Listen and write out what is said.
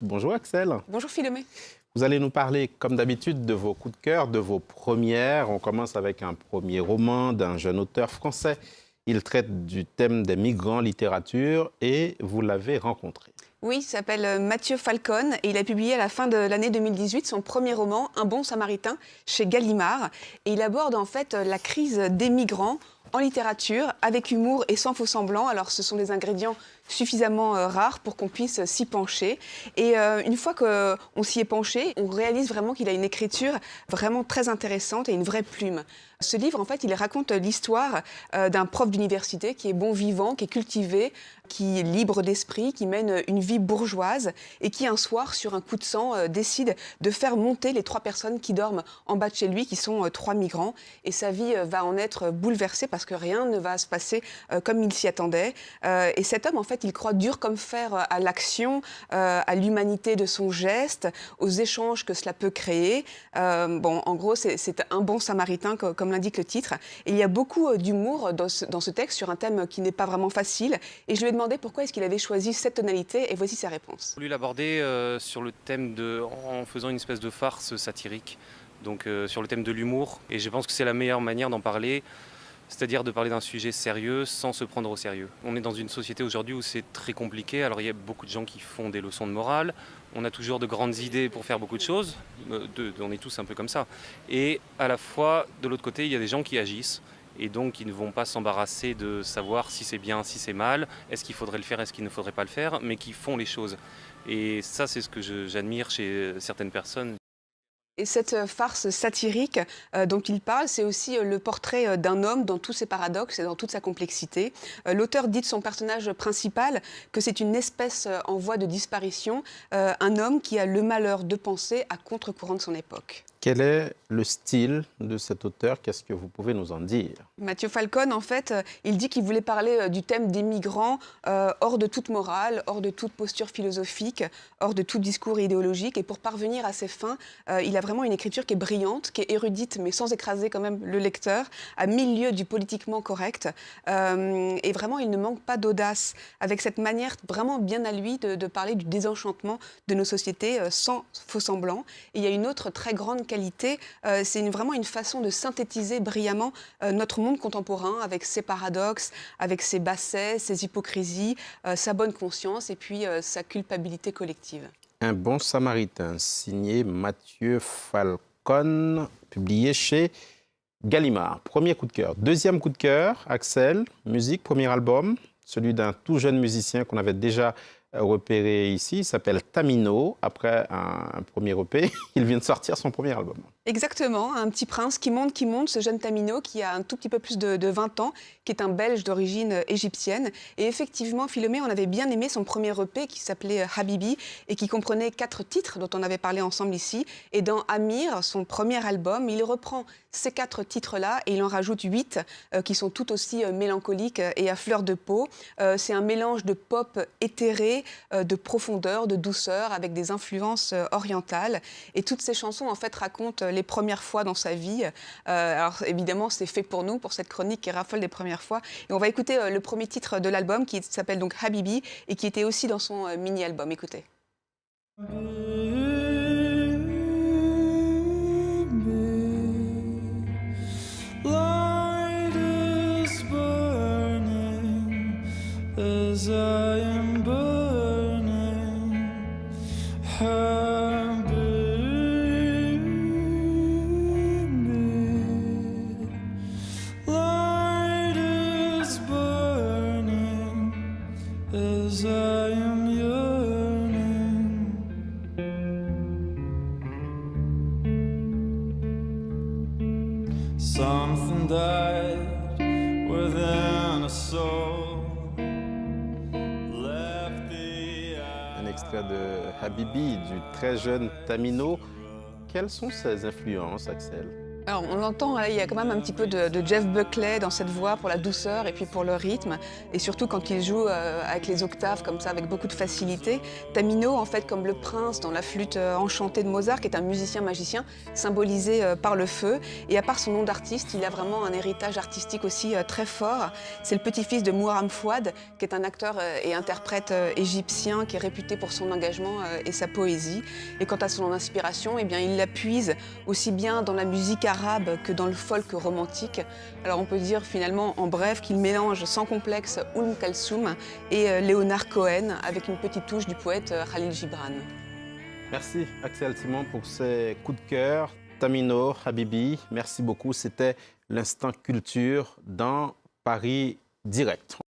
Bonjour Axel. Bonjour Philomé. Vous allez nous parler, comme d'habitude, de vos coups de cœur, de vos premières. On commence avec un premier roman d'un jeune auteur français. Il traite du thème des migrants en littérature et vous l'avez rencontré. Oui, il s'appelle Mathieu Falcon et il a publié à la fin de l'année 2018 son premier roman, Un bon samaritain, chez Gallimard. Et il aborde en fait la crise des migrants en littérature, avec humour et sans faux-semblant. Alors ce sont des ingrédients suffisamment rares pour qu'on puisse s'y pencher. Et une fois qu'on s'y est penché, on réalise vraiment qu'il a une écriture vraiment très intéressante et une vraie plume. Ce livre, en fait, il raconte l'histoire d'un prof d'université qui est bon vivant, qui est cultivé, qui est libre d'esprit, qui mène une vie bourgeoise et qui, un soir, sur un coup de sang, décide de faire monter les 3 personnes qui dorment en bas de chez lui, qui sont 3 migrants. Et sa vie va en être bouleversée parce que rien ne va se passer comme il s'y attendait. Et cet homme, en fait, il croit dur comme fer à l'action, à l'humanité de son geste, aux échanges que cela peut créer. En gros, c'est un bon samaritain, comme l'indique le titre. Et il y a beaucoup d'humour dans ce texte sur un thème qui n'est pas vraiment facile. Et je lui ai demandé pourquoi est-ce qu'il avait choisi cette tonalité, et voici sa réponse. J'ai voulu l'aborder sur le thème en faisant une espèce de farce satirique, donc sur le thème de l'humour. Et je pense que c'est la meilleure manière d'en parler, c'est-à-dire de parler d'un sujet sérieux sans se prendre au sérieux. On est dans une société aujourd'hui où c'est très compliqué. Alors il y a beaucoup de gens qui font des leçons de morale. On a toujours de grandes idées pour faire beaucoup de choses. On est tous un peu comme ça. Et à la fois, de l'autre côté, il y a des gens qui agissent. Et donc, ils ne vont pas s'embarrasser de savoir si c'est bien, si c'est mal, est-ce qu'il faudrait le faire, est-ce qu'il ne faudrait pas le faire, mais qui font les choses. Et ça, c'est ce que j'admire chez certaines personnes. Et cette farce satirique dont il parle, c'est aussi le portrait d'un homme dans tous ses paradoxes et dans toute sa complexité. L'auteur dit de son personnage principal que c'est une espèce en voie de disparition, un homme qui a le malheur de penser à contre-courant de son époque. Quel est le style de cet auteur? Qu'est-ce que vous pouvez nous en dire? Mathieu Falcon, en fait, il dit qu'il voulait parler du thème des migrants hors de toute morale, hors de toute posture philosophique, hors de tout discours idéologique. Et pour parvenir à ses fins, il a vraiment une écriture qui est brillante, qui est érudite, mais sans écraser quand même le lecteur, à milieu du politiquement correct. Et vraiment, il ne manque pas d'audace, avec cette manière vraiment bien à lui de parler du désenchantement de nos sociétés sans faux-semblant. Et il y a une autre très grande qualité, c'est vraiment une façon de synthétiser brillamment notre monde contemporain avec ses paradoxes, avec ses bassets, ses hypocrisies, sa bonne conscience et puis sa culpabilité collective. Un bon samaritain, signé Mathieu Falcon, publié chez Gallimard. Premier coup de cœur. Deuxième coup de cœur, Axel, musique, premier album, celui d'un tout jeune musicien qu'on avait déjà repéré ici. Il s'appelle Tamino. Après un premier EP, il vient de sortir son premier album. Exactement, un petit prince qui monte, ce jeune Tamino qui a un tout petit peu plus de 20 ans, qui est un Belge d'origine égyptienne. Et effectivement, Philomé, on avait bien aimé son premier EP qui s'appelait Habibi et qui comprenait 4 titres dont on avait parlé ensemble ici. Et dans Amir, son premier album, il reprend ces 4 titres-là et il en rajoute 8 qui sont tout aussi mélancoliques et à fleur de peau. C'est un mélange de pop éthéré, de profondeur, de douceur, avec des influences orientales. Et toutes ces chansons, en fait, racontent les premières fois dans sa vie. Alors évidemment, c'est fait pour nous, pour cette chronique qui raffole des premières fois. Et on va écouter le premier titre de l'album qui s'appelle donc Habibi et qui était aussi dans son mini-album. Écoutez. Light is burning as I am burning. Light is burning as I am yearning. Something died within a soul. Left the Un extrait de Habibi, du très jeune Tamino. Quelles sont ses influences, Axel? Alors, on l'entend, il y a quand même un petit peu de Jeff Buckley dans cette voix pour la douceur et puis pour le rythme. Et surtout quand il joue avec les octaves comme ça, avec beaucoup de facilité. Tamino, en fait, comme le prince dans la flûte enchantée de Mozart, qui est un musicien-magicien, symbolisé par le feu. Et à part son nom d'artiste, il a vraiment un héritage artistique aussi très fort. C'est le petit-fils de Mouram Fouad, qui est un acteur et interprète égyptien, qui est réputé pour son engagement et sa poésie. Et quant à son inspiration, eh bien, il la puise aussi bien dans la musique arabe que dans le folk romantique. Alors on peut dire finalement en bref qu'il mélange sans complexe Kalsoum et Léonard Cohen avec une petite touche du poète Khalil Gibran. Merci Axel Simon pour ces coups de cœur. Tamino, Habibi, merci beaucoup. C'était l'instant culture dans Paris Direct.